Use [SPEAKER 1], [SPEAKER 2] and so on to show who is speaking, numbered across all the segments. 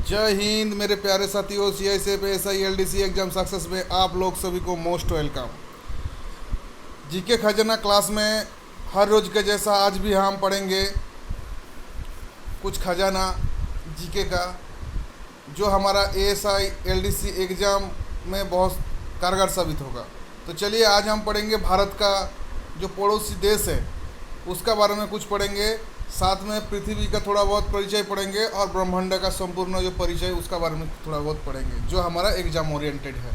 [SPEAKER 1] जय हिंद मेरे प्यारे साथियों। CICF SI LDC exam success में आप लोग सभी को मोस्ट वेलकम। जीके खजाना क्लास में हर रोज के जैसा आज भी हम पढ़ेंगे कुछ खजाना जीके का, जो हमारा ASI LDC एग्ज़ाम में बहुत कारगर साबित होगा। तो चलिए आज हम पढ़ेंगे भारत का जो पड़ोसी देश है उसका बारे में कुछ पढ़ेंगे, साथ में पृथ्वी का थोड़ा बहुत परिचय पढ़ेंगे और ब्रह्मांड का संपूर्ण जो परिचय उसका बारे में थोड़ा बहुत पढ़ेंगे, जो हमारा एग्ज़ाम ओरिएंटेड है।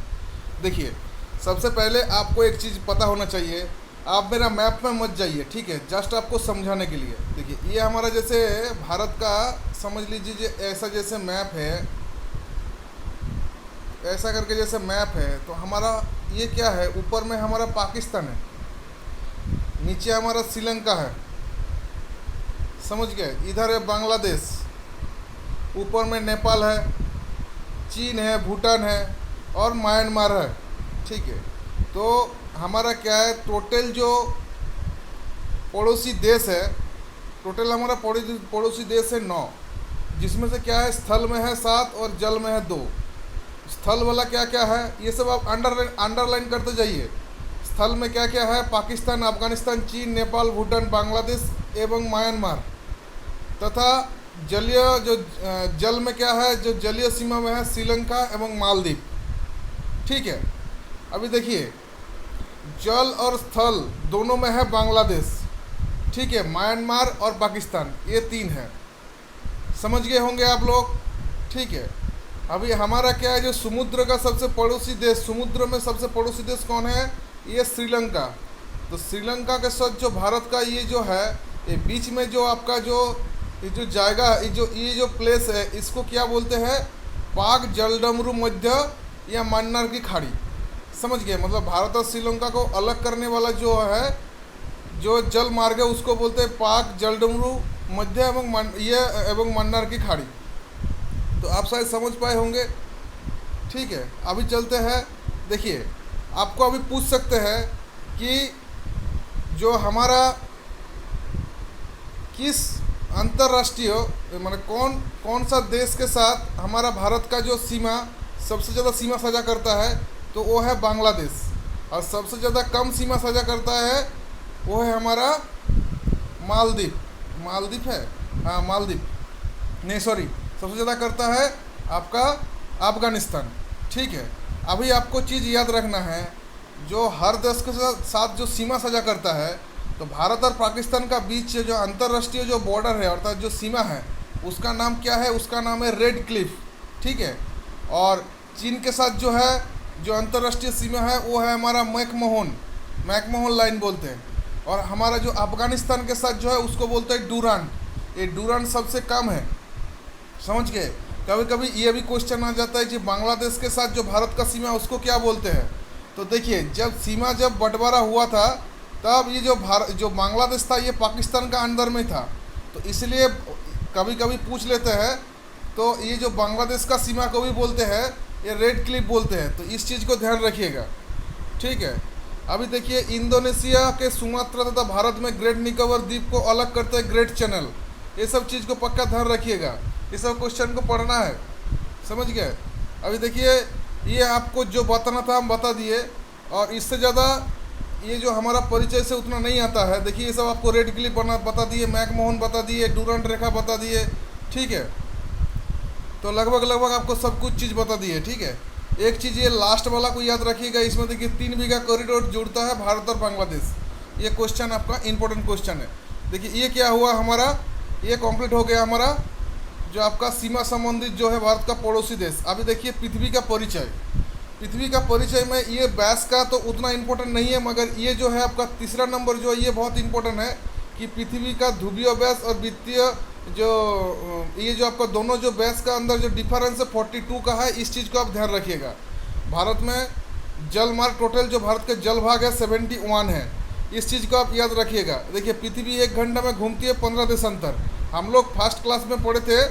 [SPEAKER 1] देखिए, सबसे पहले आपको एक चीज़ पता होना चाहिए। आप मेरा मैप में मत जाइए, ठीक है, जस्ट आपको समझाने के लिए। देखिए, ये हमारा जैसे भारत का समझ लीजिए ऐसा जैसे मैप है, ऐसा करके जैसे मैप है, तो हमारा ये क्या है, ऊपर में हमारा पाकिस्तान है, नीचे हमारा श्रीलंका है, समझ गए, इधर है बांग्लादेश, ऊपर में नेपाल है, चीन है, भूटान है और म्यांमार है, ठीक है। तो हमारा क्या है, टोटल जो पड़ोसी देश है, टोटल हमारा पड़ोसी देश है 9, जिसमें से क्या है, स्थल में है 7 और जल में है 2। स्थल वाला क्या क्या है ये सब आप अंडरलाइन करते जाइए। स्थल में क्या क्या है, पाकिस्तान, अफगानिस्तान, चीन, नेपाल, भूटान, बांग्लादेश एवं म्यांमार, तथा जलीय जो जल में क्या है, जो जलीय सीमा में है, श्रीलंका एवं मालदीव, ठीक है। अभी देखिए, जल और स्थल दोनों में है बांग्लादेश, ठीक है, म्यांमार और पाकिस्तान, ये 3 है, समझ गए होंगे आप लोग, ठीक है। अभी हमारा क्या है, जो समुद्र का सबसे पड़ोसी देश, समुद्र में सबसे पड़ोसी देश कौन है, ये श्रीलंका। तो श्रीलंका के साथ जो भारत का ये जो है, ये बीच में जो आपका जो ये जो जाएगा, ये जो प्लेस है, इसको क्या बोलते हैं, पाक जलडमरू मध्य या मन्नार की खाड़ी, समझ गए। मतलब भारत और श्रीलंका को अलग करने वाला जो है, जो जल मार्ग है, उसको बोलते हैं पाक जलडमरू मध्य एवं मन्नार की खाड़ी। तो आप शायद समझ पाए होंगे, ठीक है। अभी चलते हैं। देखिए, आपको अभी पूछ सकते हैं कि जो हमारा किस अंतर्राष्ट्रीय माने कौन सा देश के साथ हमारा भारत का जो सीमा सबसे ज़्यादा सीमा साझा करता है, तो वो है बांग्लादेश। और सबसे ज़्यादा कम सीमा साझा करता है वो है हमारा मालदीव है, हाँ मालदीव, नहीं सॉरी, सबसे ज़्यादा करता है आपका अफगानिस्तान, ठीक है। अभी आपको चीज़ याद रखना है, जो हर देश के साथ जो सीमा साझा करता है, तो भारत और पाकिस्तान का बीच जो अंतर्राष्ट्रीय जो बॉर्डर है अर्थात जो सीमा है, उसका नाम क्या है, उसका नाम है रेड क्लिफ, ठीक है। और चीन के साथ जो है, जो अंतर्राष्ट्रीय सीमा है, वो है हमारा मैकमोहन लाइन बोलते हैं। और हमारा जो अफगानिस्तान के साथ जो है, उसको बोलते हैं डूरांड। ये डूरांड सबसे कम है, समझ गए। कभी कभी ये भी क्वेश्चन आ जाता है कि बांग्लादेश के साथ जो भारत का सीमा है उसको क्या बोलते हैं। तो देखिए, जब बंटवारा हुआ था, तब ये जो बांग्लादेश था, ये पाकिस्तान का अंदर में था, तो इसलिए कभी कभी पूछ लेते हैं, तो ये जो बांग्लादेश का सीमा को भी बोलते हैं, ये रेड क्लिफ बोलते हैं। तो इस चीज़ को ध्यान रखिएगा, ठीक है। अभी देखिए, इंडोनेशिया के सुमात्रा तथा भारत में ग्रेट निकोबार द्वीप को अलग करते हैं ग्रेट चैनल। ये सब चीज़ को पक्का ध्यान रखिएगा, ये सब क्वेश्चन को पढ़ना है, समझ गए। अभी देखिए, ये आपको जो बताना था हम बता दिए, और इससे ज़्यादा ये जो हमारा परिचय से उतना नहीं आता है। देखिए, ये सब आपको रेड क्लिफ बता दिए, मैकमोहन बता दिए, डूरांड रेखा बता दिए, ठीक है। तो लगभग आपको सब कुछ चीज़ बता दिए, ठीक है। एक चीज़ ये लास्ट वाला को याद रखिएगा, इसमें देखिए 3 बीघा कॉरिडोर जुड़ता है भारत और बांग्लादेश। ये क्वेश्चन आपका इंपॉर्टेंट क्वेश्चन है। देखिए, ये क्या हुआ हमारा, ये कंप्लीट हो गया हमारा जो आपका सीमा संबंधित जो है भारत का पड़ोसी देश। अभी देखिए, पृथ्वी का परिचय में ये बैस का तो उतना इम्पोर्टेंट नहीं है, मगर ये जो है आपका तीसरा नंबर जो है, ये बहुत इंपॉर्टेंट है कि पृथ्वी का ध्रुवीय बैस और वित्तीय ये जो आपका दोनों जो बैस का अंदर जो डिफरेंस है 42 का है। इस चीज़ को आप ध्यान रखिएगा। भारत में जल मार्ग टोटल जो भारत के जल भाग है 71 है, इस चीज़ को आप याद रखिएगा। देखिए, पृथ्वी 1 घंटे में घूमती है 15 देशांतर। हम लोग फर्स्ट क्लास में पढ़े थे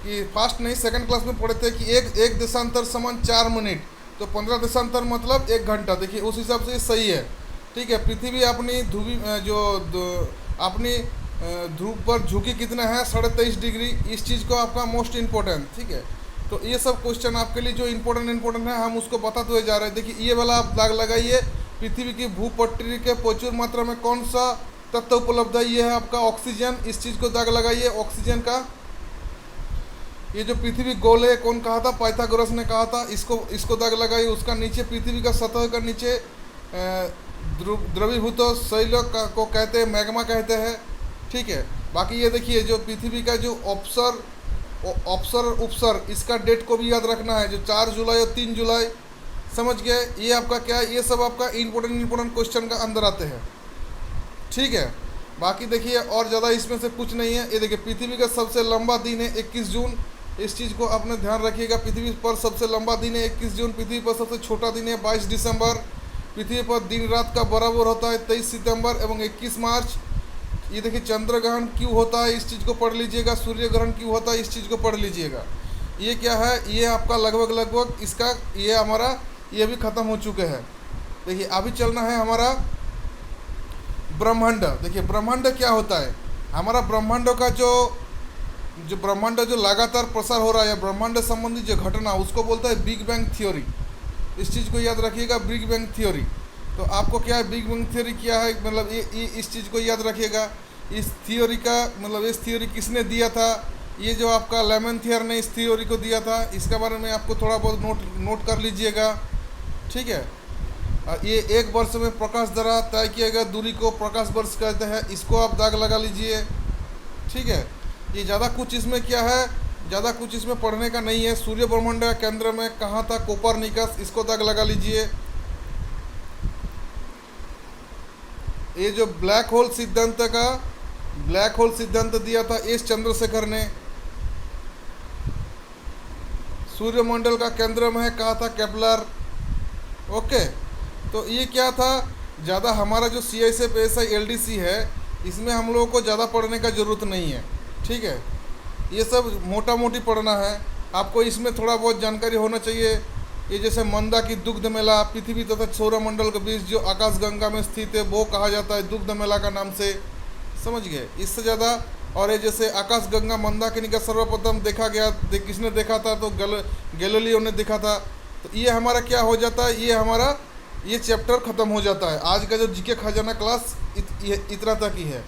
[SPEAKER 1] कि सेकंड क्लास में पढ़े थे कि एक देशांतर समान 4 मिनट, तो 15 देशांतर मतलब 1 घंटा। देखिए, उस हिसाब से ये सही है, ठीक है। पृथ्वी अपनी अपनी ध्रुव पर झुकी कितना है, 23.5 डिग्री। इस चीज़ को आपका मोस्ट इम्पोर्टेंट, ठीक है। तो ये सब क्वेश्चन आपके लिए जो इम्पोर्टेंट है हम उसको बताते हुए जा रहे हैं। देखिए ये वाला आप दाग लगाइए, पृथ्वी की भूपटरी के प्रचुर मात्रा में कौन सा तत्व उपलब्ध है, ये है आपका ऑक्सीजन। इस चीज़ को दाग लगाइए ऑक्सीजन का। ये जो पृथ्वी गोल है कौन कहा था, पाइथागोरस ने कहा था। इसको दाग लगाइए। उसका नीचे पृथ्वी का सतह का नीचे द्रवीभूत शैल को कहते हैं, मैग्मा कहते हैं, ठीक है। बाकी ये देखिए जो पृथ्वी का जो उपसर इसका डेट को भी याद रखना है, जो 4 जुलाई और 3 जुलाई, समझ गए। ये आपका क्या है, ये सब आपका इम्पोर्टेंट क्वेश्चन का अंदर आते हैं, ठीक है। बाकी देखिए और ज़्यादा इसमें से कुछ नहीं है। ये देखिए पृथ्वी का सबसे लंबा दिन है 21 जून, इस चीज़ को आपने ध्यान रखिएगा। पृथ्वी पर सबसे लंबा दिन है 21 जून, पृथ्वी पर सबसे छोटा दिन है 22 दिसंबर, पृथ्वी पर दिन रात का बराबर होता है 23 सितंबर एवं 21 मार्च। ये देखिए चंद्र ग्रहण क्यों होता है, इस चीज़ को पढ़ लीजिएगा। सूर्य ग्रहण क्यों होता है, इस चीज़ को पढ़ लीजिएगा। ये क्या है, ये आपका लगभग इसका ये हमारा ये भी ख़त्म हो चुके हैं। देखिए अभी चलना है हमारा ब्रह्मांड। देखिए ब्रह्मांड क्या होता है, हमारा ब्रह्मांड का जो ब्रह्मांड जो लगातार प्रसार हो रहा है, ब्रह्मांड संबंधी जो घटना, उसको बोलता है बिग बैंग थ्योरी। इस चीज़ को याद रखिएगा, बिग बैंग थ्योरी। तो आपको क्या है, बिग बैंग थ्योरी क्या है, मतलब ये इस चीज़ को याद रखिएगा। इस थ्योरी का मतलब इस थ्योरी किसने दिया था, ये जो आपका लेमेंथियर ने इस थ्योरी को दिया था, इसके बारे में आपको थोड़ा बहुत नोट कर लीजिएगा, ठीक है। ये 1 वर्ष में प्रकाश द्वारा तय किया गया दूरी को प्रकाश वर्ष कहते हैं, इसको आप दाग लगा लीजिए, ठीक है। ये ज़्यादा कुछ इसमें क्या है, ज़्यादा कुछ इसमें पढ़ने का नहीं है। सूर्य ब्रह्मांड का केंद्र में कहाँ था, कोपरनिकस, इसको दाग लगा लीजिए। ये जो ब्लैक होल सिद्धांत दिया था एस चंद्रशेखर ने। सूर्यमंडल का केंद्र में है कहा था, केपलर। ओके, तो ये क्या था, ज़्यादा हमारा जो CISF ASI LDC है, इसमें हम लोगों को ज़्यादा पढ़ने का ज़रूरत नहीं है, ठीक है। ये सब मोटा मोटी पढ़ना है आपको, इसमें थोड़ा बहुत जानकारी होना चाहिए। ये जैसे मंदा की दुग्ध मेला, पृथ्वी तथा सौरमंडल के बीच जो आकाशगंगा में स्थित है वो कहा जाता है दुग्ध मेला का नाम से, समझ गए। इससे ज़्यादा और ये जैसे आकाशगंगा मंदाकिनी का सर्वप्रथम देखा गया, किसने देखा था, तो गैलीलियो ने देखा था। तो ये हमारा क्या हो जाता है, ये हमारा ये चैप्टर ख़त्म हो जाता है। आज का जो जीके खजाना क्लास इतना तक ही है।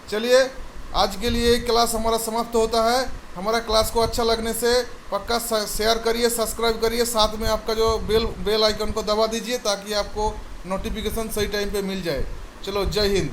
[SPEAKER 1] चलिए आज के लिए क्लास हमारा समाप्त होता है। हमारा क्लास को अच्छा लगने से पक्का शेयर करिए, सब्सक्राइब करिए, साथ में आपका जो बेल आइकन को दबा दीजिए ताकि आपको नोटिफिकेशन सही टाइम पे मिल जाए। चलो जय हिंद।